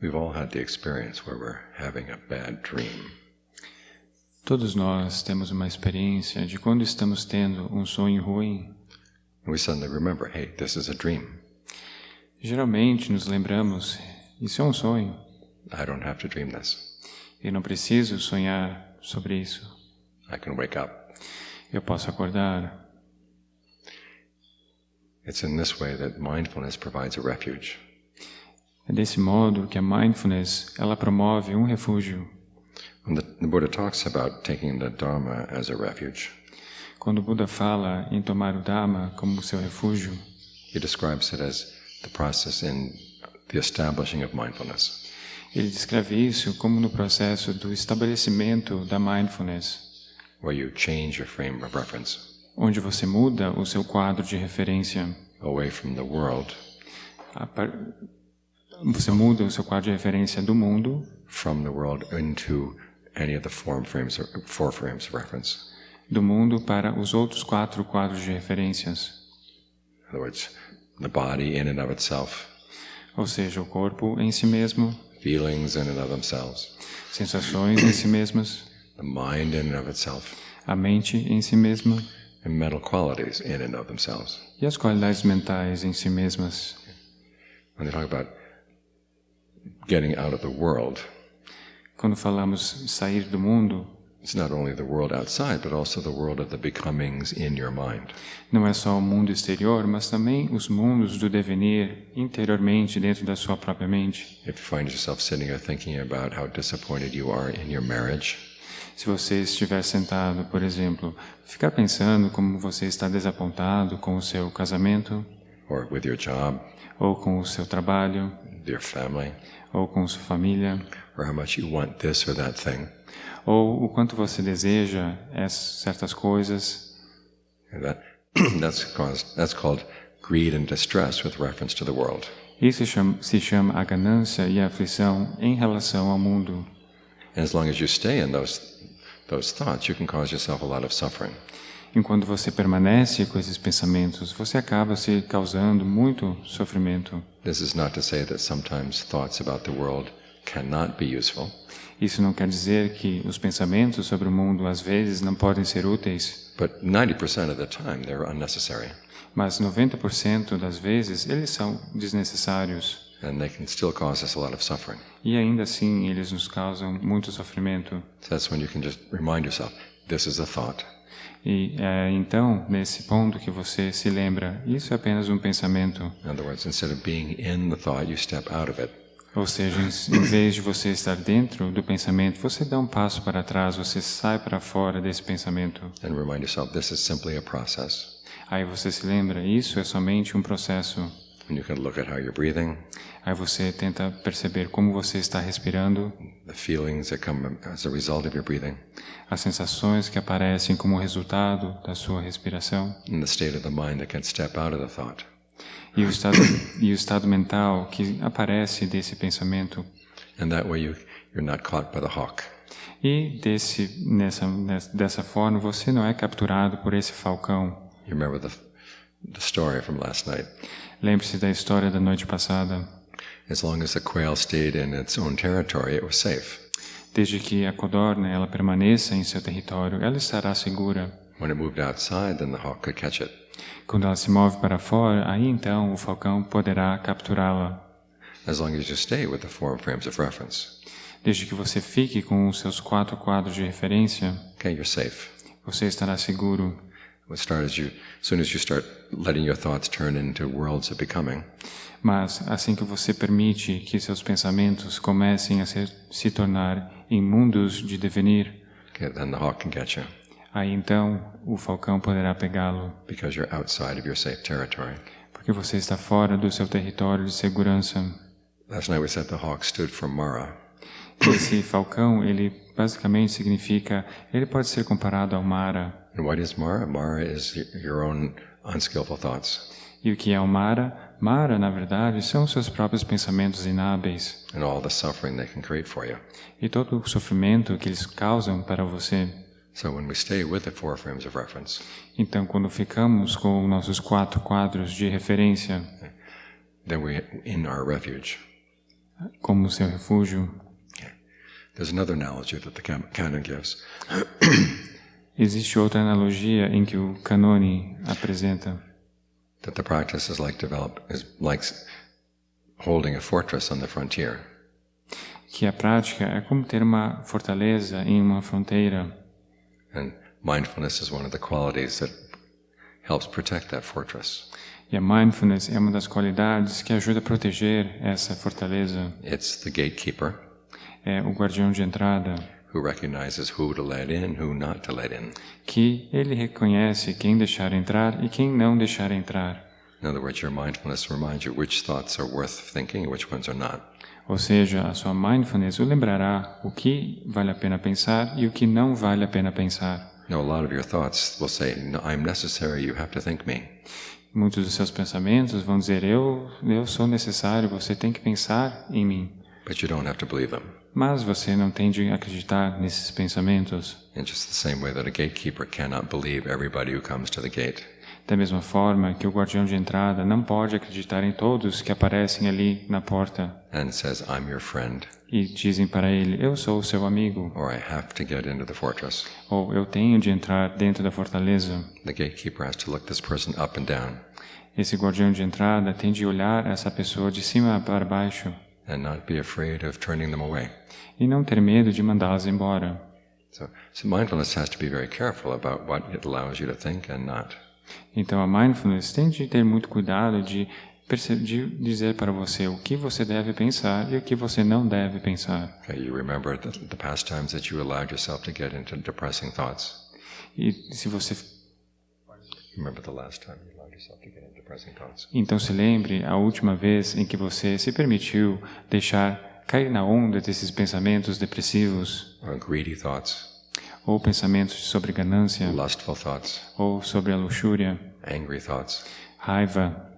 We've all had the experience where we're having a bad dream. Todos nós temos uma experiência de quando estamos tendo um sonho ruim. And we suddenly remember, hey, this is a dream. Geralmente nos lembramos, isso é um sonho. I don't have to dream this. Eu não preciso sonhar sobre isso. I can wake up. Eu posso acordar. It's in this way that mindfulness provides a refuge. É desse modo que a mindfulness, ela promove um refúgio. When the Buddha talks about taking the Dharma as a refuge, Quando o Buda fala em tomar o Dharma como seu refúgio, he describes it as the process in the establishing of mindfulness. ele descreve isso como no processo do estabelecimento da mindfulness, Where you change your frame of reference onde você muda o seu quadro de referência. away from the world, Você muda o seu quadro de referência do mundo into any of the four frames of reference. do mundo para os outros 4 quadros de referências, In other words, the body in and of itself, ou seja, o corpo em si mesmo, feelings in and of themselves, sensações em si mesmas, the mind in and of itself, a mente em si mesma and mental qualities in and of themselves. e as qualidades mentais em si mesmas. When they talk about getting out of the world, Quando falamos sair do mundo, it's not only the world outside, but also the world of the becomings in your mind. não é só o mundo exterior, mas também os mundos do devenir interiormente dentro da sua própria mente. If you find yourself sitting here thinking about how disappointed you are in your marriage, Se você estiver sentado, por exemplo, ficar pensando como você está desapontado com o seu casamento, or with your job, ou com o seu trabalho, your family, ou com sua família, or how much you want this or that thing, ou o quanto você deseja certas coisas, that's called greed and distress with reference to the world. isso se chama a ganância e a aflição em relação ao mundo. And as long as you stay in those thoughts, you can cause yourself a lot of suffering. Enquanto você permanece com esses pensamentos, você acaba se causando muito sofrimento. This is not to say that sometimes thoughts about the world cannot be useful. Isso não quer dizer que os pensamentos sobre o mundo às vezes não podem ser úteis, But 90% of the time, they're unnecessary. mas 90% das vezes eles são desnecessários. And they can still cause us a lot of suffering. E ainda assim eles nos causam muito sofrimento. So that's when you can just remind yourself, this is a thought. E então, nesse ponto que você se lembra, isso é apenas um pensamento. In other words, instead of being in the thought, you step out of it. Ou seja, em vez de você estar dentro do pensamento, você dá um passo para trás, você sai para fora desse pensamento. And remind yourself, this is simply a process. Aí você se lembra, isso é somente um processo. And you can look at how you're breathing, Aí você tenta perceber como você está respirando, the feelings that come as a result of your breathing, as sensações que aparecem como resultado da sua respiração, and the state of the mind that can step out of the thought. e o estado mental que aparece desse pensamento. And that way you're not caught by the hawk. E dessa forma você não é capturado por esse falcão. You remember the story from last night. Lembre-se da história da noite passada. As long as the quail stayed in its own territory, it was safe. Desde que a codorna ela permaneça em seu território, ela estará segura. When it moved outside, then the hawk could catch it. Quando ela se move para fora, aí então o falcão poderá capturá-la. As long as you stay with the four frames of reference, Desde que você fique com os seus 4 quadros de referência, okay, you're safe. você estará seguro. As soon as you start letting your thoughts turn into worlds of becoming, Mas assim que você permite que seus pensamentos comecem a se tornar em mundos de devenir, okay, then the hawk can get you aí então o falcão poderá pegá-lo, because you're outside of your safe territory. porque você está fora do seu território de segurança. Last night we said the hawk stood for Mara. Esse falcão, ele basicamente significa, ele pode ser comparado ao Mara. And what is Mara? Mara is your own unskillful thoughts. E o que é o Mara? Mara, na verdade, são seus próprios pensamentos inábeis And all the suffering they can create for you. e todo o sofrimento que eles causam para você. So when we stay with the four frames of reference, Então, quando ficamos com nossos 4 quadros de referência, then we're in our refuge. como seu refúgio. There's another analogy that the canon gives. Existe outra analogia em que o Canone apresenta That the practice is like holding a fortress on the frontier. que a prática é como ter uma fortaleza em uma fronteira. And mindfulness is one of the qualities that helps protect that fortress. E a mindfulness é uma das qualidades que ajuda a proteger essa fortaleza. It's the gatekeeper É o guardião de entrada, who recognizes who to let in, who not to let in. que ele reconhece quem deixar entrar e quem não deixar entrar. In other words, your mindfulness reminds you which thoughts are worth thinking and which ones are not. Ou seja, a sua mindfulness o lembrará o que vale a pena pensar e o que não vale a pena pensar. Now, a lot of your thoughts will say, no, I'm necessary, you have to think me. Muitos dos seus pensamentos vão dizer, eu sou necessário, você tem que pensar em mim. But you don't have to believe them. Mas você não tem de acreditar nesses pensamentos. In just the same way that a gatekeeper cannot believe everybody who comes to the gate. Da mesma forma que o guardião de entrada não pode acreditar em todos que aparecem ali na porta And says, I'm your friend, e dizem para ele, eu sou o seu amigo, or I have to get into the fortress. ou eu tenho de entrar dentro da fortaleza. The gatekeeper has to look this person up and down Esse guardião de entrada tem de olhar essa pessoa de cima para baixo and not be afraid of turning them away. e não ter medo de mandá-las embora. So mindfulness has to be very careful about what it allows you to think and not. Então a mindfulness tem de ter muito cuidado de dizer para você o que você deve pensar e o que você não deve pensar. Okay, you remember the past times that you allowed yourself to get into depressing thoughts. E se você Remember the last time you allowed yourself to get into depressing thoughts. Então se lembre a última vez em que você se permitiu deixar cair na onda desses pensamentos depressivos Or greedy thoughts, ou pensamentos sobre ganância lustful thoughts, ou sobre a luxúria, angry thoughts, raiva.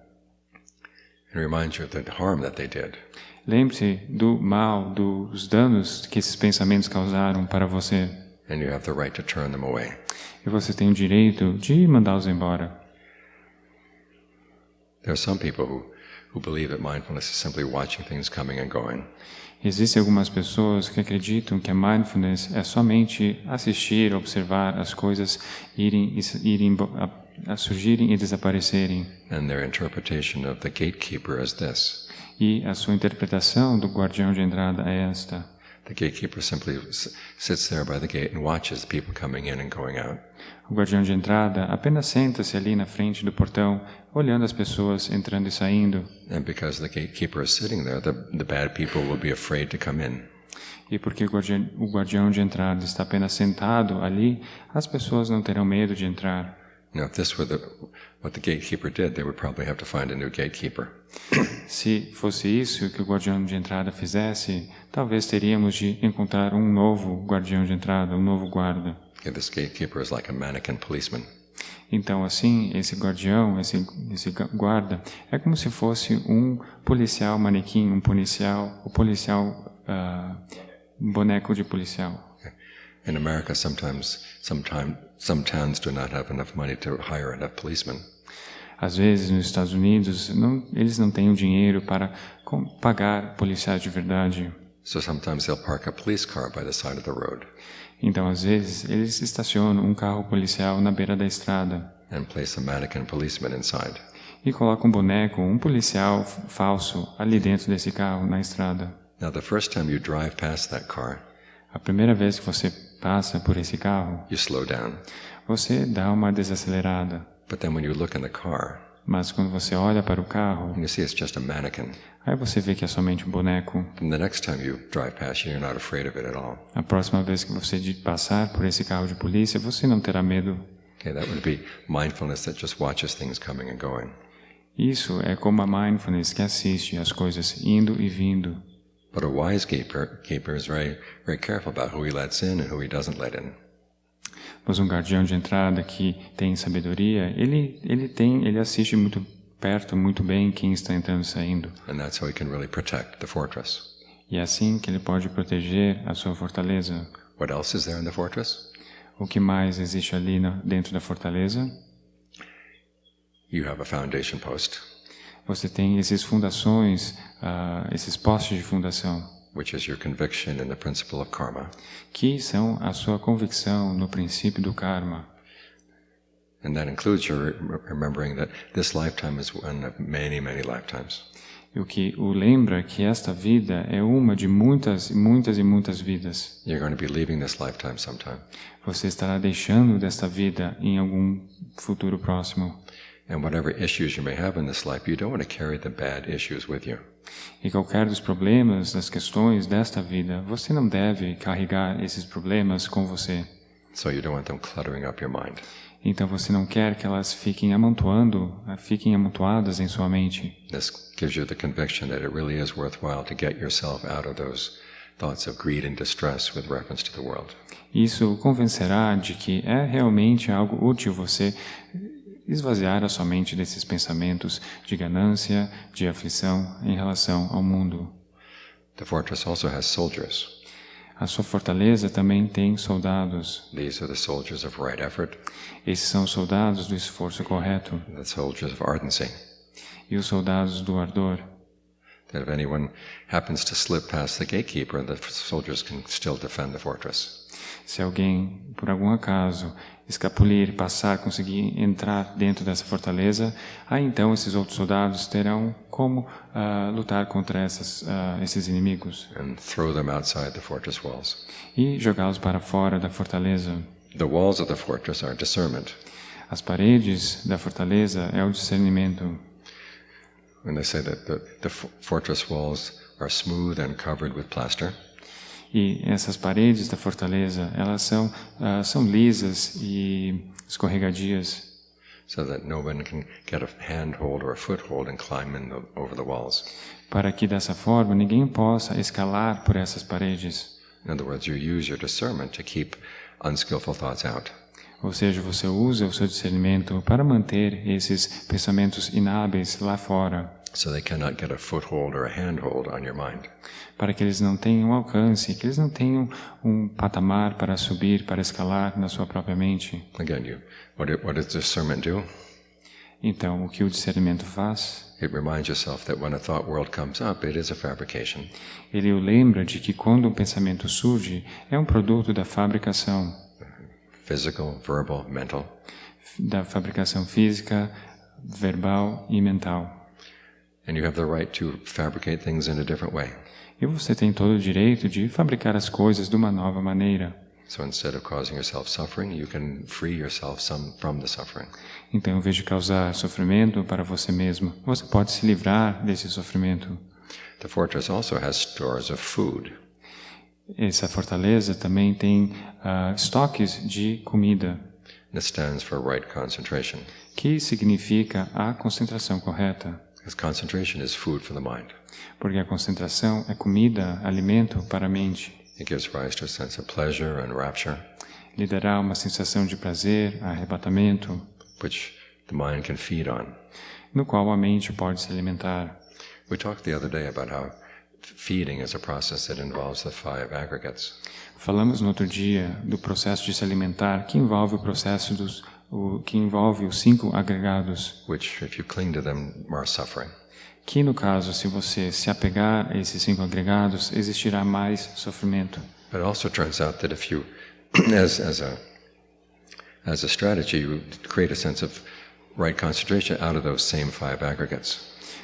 and remind you of the harm that they did. Lembre-se do mal, dos danos que esses pensamentos causaram para você. And you have the right to turn them away. E você tem o direito de mandá-los embora. There are some people who believe that mindfulness is simply watching things coming and going. Existem algumas pessoas que acreditam que a mindfulness é somente assistir, observar as coisas a surgirem e desaparecerem. And their interpretation of the gatekeeper is this. E a sua interpretação do guardião de entrada é esta. The gatekeeper simply sits there by the gate and watches people coming in and going out. O guardião de entrada apenas senta-se ali na frente do portão, olhando as pessoas entrando e saindo. And because the gatekeeper is sitting there, the bad people will be afraid to come in. E porque o guardião de entrada está apenas sentado ali, as pessoas não terão medo de entrar. Now, if this were what the gatekeeper did, they would probably have to find a new gatekeeper. Se fosse isso que o guardião de entrada fizesse, talvez teríamos de encontrar um novo guardião de entrada, um novo guarda. Okay, this gatekeeper is like a mannequin policeman. Então, assim, esse guardião, esse guarda, é como se fosse um policial manequim, um boneco de policial. Okay. In America, some towns do not have enough money to hire enough policemen. Às vezes, nos Estados Unidos, eles não têm o dinheiro para pagar policiais de verdade. So sometimes they'll park a police car by the side of the road. Então, às vezes, eles estacionam um carro policial na beira da estrada And place a mannequin policeman inside. e colocam um policial falso, ali dentro desse carro, na estrada. Now, the first time you drive past that car, A primeira vez que você passa por esse carro, you slow down. você dá uma desacelerada. But then when you look in the car, Mas quando você olha para o carro, and you see it's just a mannequin. aí você vê que é somente um boneco. And the next time you drive past, you're not afraid of it at all. A próxima vez que você passar por esse carro de polícia, você não terá medo. Okay, that would be mindfulness that just watches things coming and going. Isso é como a mindfulness que assiste as coisas indo e vindo. But a wise gatekeeper is very, very careful about who he lets in and who he doesn't let in. Mas um guardião de entrada que tem sabedoria, ele assiste muito perto, muito bem quem está entrando e saindo. And that's how he can really protect the fortress. E é assim que ele pode proteger a sua fortaleza. What else is there in the fortress? O que mais existe ali dentro da fortaleza? You have a foundation post. Você tem esses fundações, esses postes de fundação, which is your conviction in the principle of karma. que são a sua convicção no princípio do karma. And that includes your remembering that this lifetime is one of many, many lifetimes. E o que o lembra que esta vida é uma de muitas, muitas e muitas vidas. You're going to be leaving this lifetime sometime. Você estará deixando desta vida em algum futuro próximo. And whatever issues you may have in this life, you don't want to carry the bad issues with you. E qualquer dos problemas, das questões desta vida, você não deve carregar esses problemas com você. So you don't want them cluttering up your mind. Então você não quer que elas fiquem amontoadas em sua mente. This gives you the conviction that it really is worthwhile to get yourself out of those thoughts of greed and distress with reference to the world. Isso o convencerá de que é realmente algo útil você esvaziar a sua mente desses pensamentos de ganância, de aflição em relação ao mundo. The fortress also has soldiers. A sua fortaleza também tem soldados. These are the soldiers of right effort, Esses são os soldados do esforço correto the soldiers of ardency. e os soldados do ardor. That if anyone happens to slip past the gatekeeper, the soldiers can still defend the fortress. Se alguém, por algum acaso, escapulir, passar, conseguir entrar dentro dessa fortaleza, aí então esses outros soldados terão como lutar contra esses inimigos And throw them outside the fortress walls. e jogá-los para fora da fortaleza. The walls of the fortress are discernment. As paredes da fortaleza é o discernimento. When they say that the fortress walls are smooth and covered with plaster, E essas paredes da fortaleza, elas são lisas e escorregadias, so that no one can get a handhold or a foothold and climb over the walls. para que dessa forma ninguém possa escalar por essas paredes. In other words, you use your discernment to keep unskillful thoughts out. Ou seja, você usa o seu discernimento para manter esses pensamentos inábeis lá fora, So they cannot get a foothold or a handhold on your mind. para que eles não tenham alcance, que eles não tenham um patamar para subir, para escalar na sua própria mente. Again, what does discernment do? Então, o que o discernimento faz? It reminds yourself that when a thought world comes up, it is a fabrication. Ele o lembra de que quando um pensamento surge, é um produto da fabricação Physical, verbal, mental. Da fabricação física, verbal e mental. And you have the right to fabricate things in a different way. E você tem todo o direito de fabricar as coisas de uma nova maneira. So instead of causing yourself suffering, you can free yourself from the suffering. Então, em vez de causar sofrimento para você mesmo, você pode se livrar desse sofrimento. The fortress also has stores of food. Essa fortaleza também tem estoques de comida, This stands for right concentration. que significa a concentração correta. Because concentration is food for the mind. Porque a concentração é comida, alimento para a mente. It gives rise to a sense of pleasure and rapture, Lhe dará uma sensação de prazer, arrebatamento, which the mind can feed on. no qual a mente pode se alimentar. We talked the other day about how feeding is a process that involves the 5 aggregates. Falamos no outro dia do processo de se alimentar, que envolve que envolve os 5 agregados, Which, if you cling to them, are suffering. que no caso, se você se apegar a esses 5 agregados, existirá mais sofrimento. But it also turns out that if you, as a strategy, you create a sense of right concentration out of those same 5 aggregates.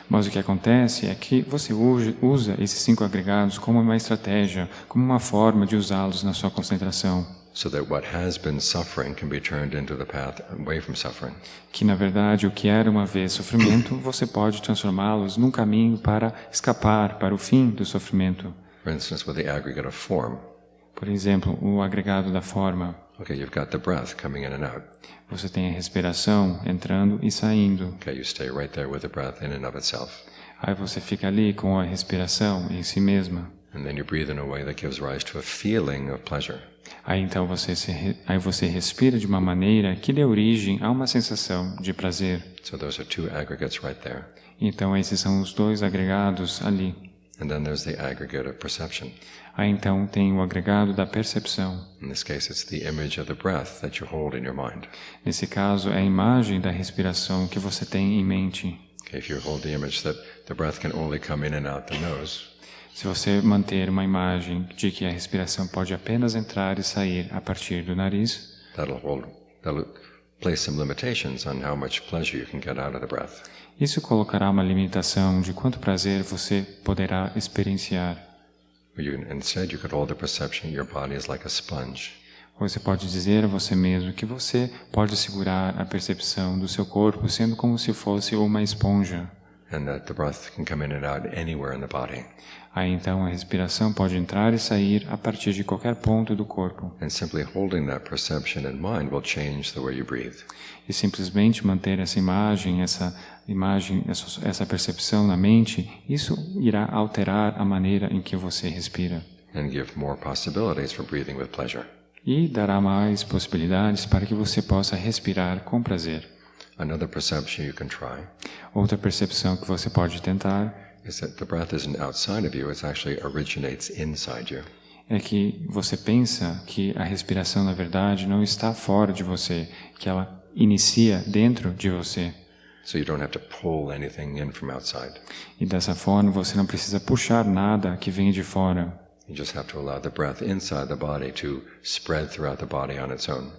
Mas o que acontece é que você usa esses 5 agregados como uma estratégia, como uma forma de usá-los na sua concentração. So that what has been suffering can be turned into the path away from suffering. Que, na verdade, o que era uma vez sofrimento, você pode transformá-los num caminho para escapar para o fim do sofrimento. For instance, with the aggregate of form. Por exemplo, o agregado da forma. Okay, you've got the breath coming in and out. Você tem a respiração entrando e saindo. Okay, you stay right there with the breath in and of itself. Aí você fica ali com a respiração em si mesma. And then you breathe in a way that gives rise to a feeling of pleasure. Aí então você respira de uma maneira que dê origem a uma sensação de prazer. So those are 2 aggregates right there. Então esses são os 2 agregados ali. And then there's the aggregate of perception. Aí então tem o agregado da percepção. In this case, it's the image of the breath that you hold in your mind. Nesse caso, é a imagem da respiração que você tem em mente. Okay, if you hold the image that the breath can only come in and out the nose, Se você manter uma imagem de que a respiração pode apenas entrar e sair a partir do nariz, that'll place some limitations on how much pleasure you can get out of the breath. isso colocará uma limitação de quanto prazer você poderá experienciar. Instead, you could hold the perception that your body is like a sponge. Você pode dizer a você mesmo que você pode segurar a percepção do seu corpo sendo como se fosse uma esponja. And that the breath can come in and out anywhere in the body. Aí então a respiração pode entrar e sair a partir de qualquer ponto do corpo. And simply holding that perception in mind will change the way you breathe. E simplesmente manter essa percepção na mente, isso irá alterar a maneira em que você respira. And give more possibilities for breathing with pleasure. E dará mais possibilidades para que você possa respirar com prazer. Another perception you can try Outra percepção que você pode tentar is that the breath isn't outside of you, it actually originates inside you. é que você pensa que a respiração, na verdade, não está fora de você, que ela inicia dentro de você. So you don't have to pull anything in from outside. E dessa forma você não precisa puxar nada que venha de fora. You just have to allow the breath inside the body to spread throughout the body on its own.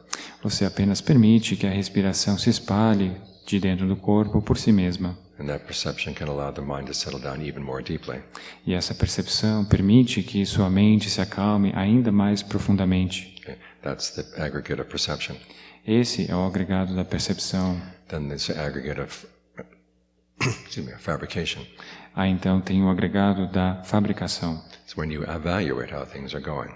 Você apenas permite que a respiração se espalhe de dentro do corpo por si mesma. And that perception can allow the mind to settle down even more deeply. E essa percepção permite que sua mente se acalme ainda mais profundamente. Okay? That's the aggregate of perception. Esse é o agregado da percepção. Then there's the aggregate of fabrication. Aí então tem o agregado da fabricação. It's when you evaluate how things are going.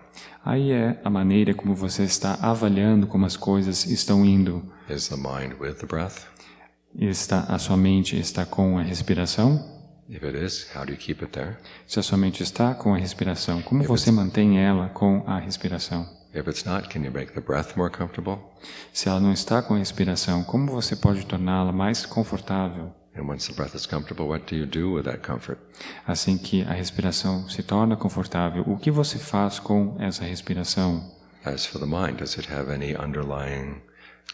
Aí é a maneira como você está avaliando como as coisas estão indo. Is the mind with the breath? A sua mente está com a respiração? If it is, how do you keep it there? Se a sua mente está com a respiração, como você mantém ela com a respiração? If it's not, can you make the breath more comfortable? Se ela não está com a respiração, como você pode torná-la mais confortável? And once the breath is comfortable, what do you do with that comfort? Assim que a respiração se torna confortável, o que você faz com essa respiração? As for the mind, does it have any underlying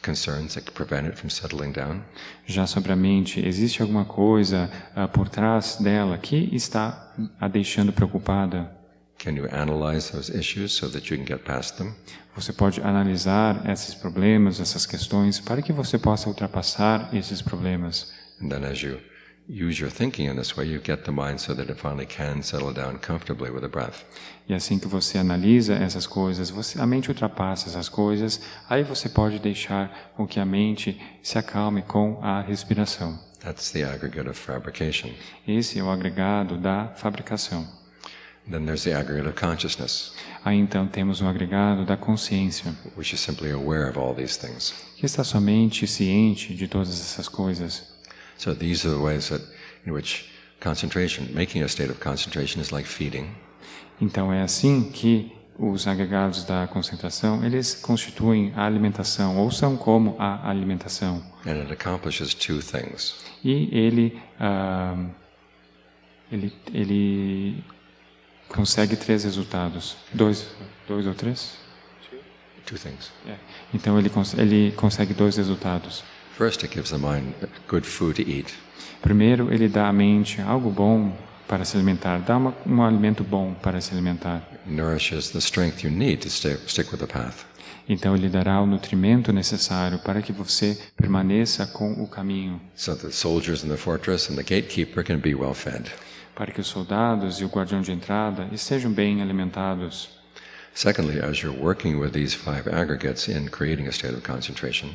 concerns that prevent it from settling down? Já sobre a mente, existe alguma coisa por trás dela que está a deixando preocupada? Can you analyze those issues so that you can get past them? Você pode analisar esses problemas, essas questões, para que você possa ultrapassar esses problemas. And then as you use your thinking in this way, you get the mind so that it finally can settle down comfortably with the breath. E assim que você analisa essas coisas, a mente ultrapassa essas coisas, aí você pode deixar com que a mente se acalme com a respiração. That's the aggregate of fabrication. Esse é o agregado da fabricação. Then there's the aggregate of consciousness, Aí então temos o agregado da consciência, which is simply aware of all these things. que está somente ciente de todas essas coisas. So these are the ways in which concentration, making a state of concentration, is like feeding. Então é assim que os agregados da concentração, eles constituem a alimentação, ou são como a alimentação. And it accomplishes two things. E ele consegue três resultados. Dois ou três? Two things. Então ele consegue dois resultados. First, it gives the mind good food to eat. Primeiro, ele dá à mente algo bom para se alimentar, dá um alimento bom para se alimentar. It nourishes the strength you need to stick with the path. Então ele dará o nutrimento necessário para que você permaneça com o caminho. So the soldiers in the fortress and the gatekeeper can be well fed. Para que os soldados e o guardião de entrada estejam bem alimentados. Secondly, as you're working with these five aggregates in creating a state of concentration,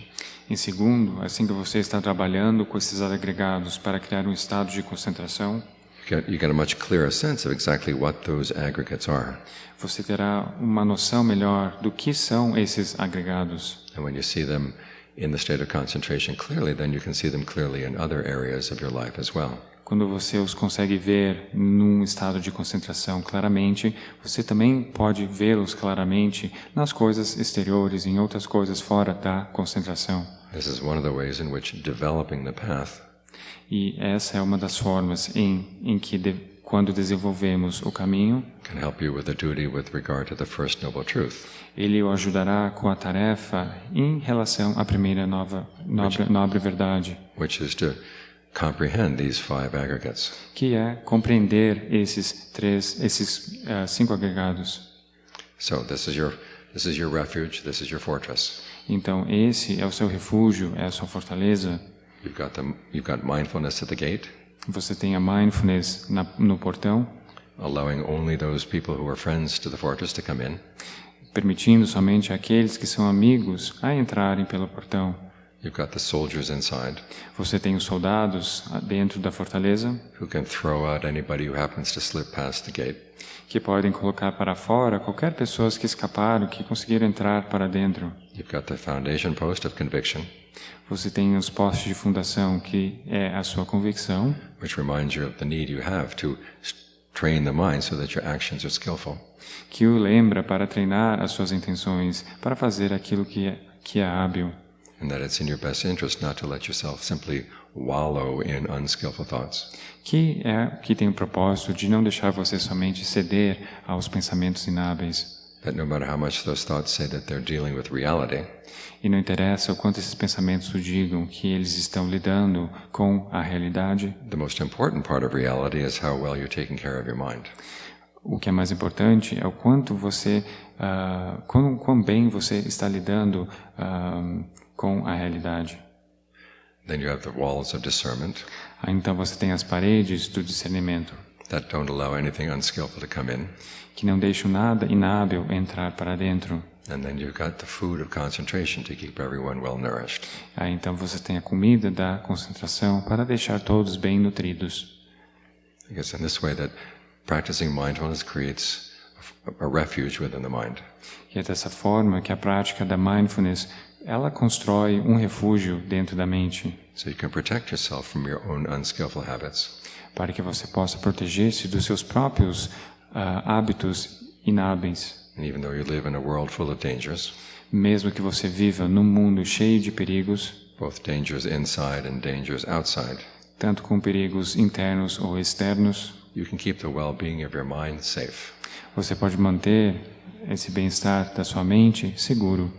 Em segundo, assim que você está trabalhando com esses agregados para criar um estado de concentração, you get a much clearer sense of exactly what those aggregates are. você terá uma noção melhor do que são esses agregados. And when you see them in the state of concentration clearly, then you can see them clearly in other areas of your life as well. Quando você os consegue ver num estado de concentração claramente, você também pode vê-los claramente nas coisas exteriores, em outras coisas fora da concentração. This is one of the ways in which developing the path E essa é uma das formas em que, quando desenvolvemos o caminho, can help you with the duty with regard to the first noble truth, ele o ajudará com a tarefa em relação à primeira nobre verdade, which is to comprehend these 5 aggregates. que é compreender esses 5 agregados. So this is your refuge, this is your fortress. Então, esse é o seu refúgio, é a sua fortaleza. You've got mindfulness at the gate, Você tem a mindfulness no portão, allowing only those people who are friends to the fortress to come in. permitindo somente aqueles que são amigos a entrarem pelo portão. You've got the soldiers inside, Você tem os soldados dentro da fortaleza, who can throw out anybody who happens to slip past the gate. que podem colocar para fora qualquer pessoa que escaparam, que conseguiram entrar para dentro. You've got the foundation post of conviction, Você tem os postos de fundação, que é a sua convicção, which reminds you of the need you have to train the mind so that your actions are skillful. que o lembra para treinar as suas intenções, para fazer aquilo que é hábil. And that it's in your best interest not to let yourself simply wallow in unskillful thoughts. Que tem o propósito de não deixar você somente ceder aos pensamentos inábeis. That no matter how much those thoughts say that they're dealing with reality, E não interessa o quanto esses pensamentos o digam que eles estão lidando com a realidade, the most important part of reality is how well you're taking care of your mind. o que é mais importante é o quanto você, quão bem você está lidando com a realidade. Then you have the walls of discernment Aí, então você tem as paredes do discernimento, that don't allow anything unskillful to come in. que não deixam nada inábil entrar para dentro. And then you've got the food of concentration to keep everyone well nourished. Aí, então você tem a comida da concentração para deixar todos bem nutridos. I guess in this way that practicing mindfulness creates a refuge within the mind. E é dessa forma que a prática da mindfulness, ela constrói um refúgio dentro da mente, So you can protect yourself from your own unskillful habits. para que você possa proteger-se dos seus próprios hábitos inábeis. And even though you live in a world full of dangers, Mesmo que você viva num mundo cheio de perigos, both dangers inside and dangers outside, tanto com perigos internos ou externos, you can keep the well-being of your mind safe. você pode manter esse bem-estar da sua mente seguro.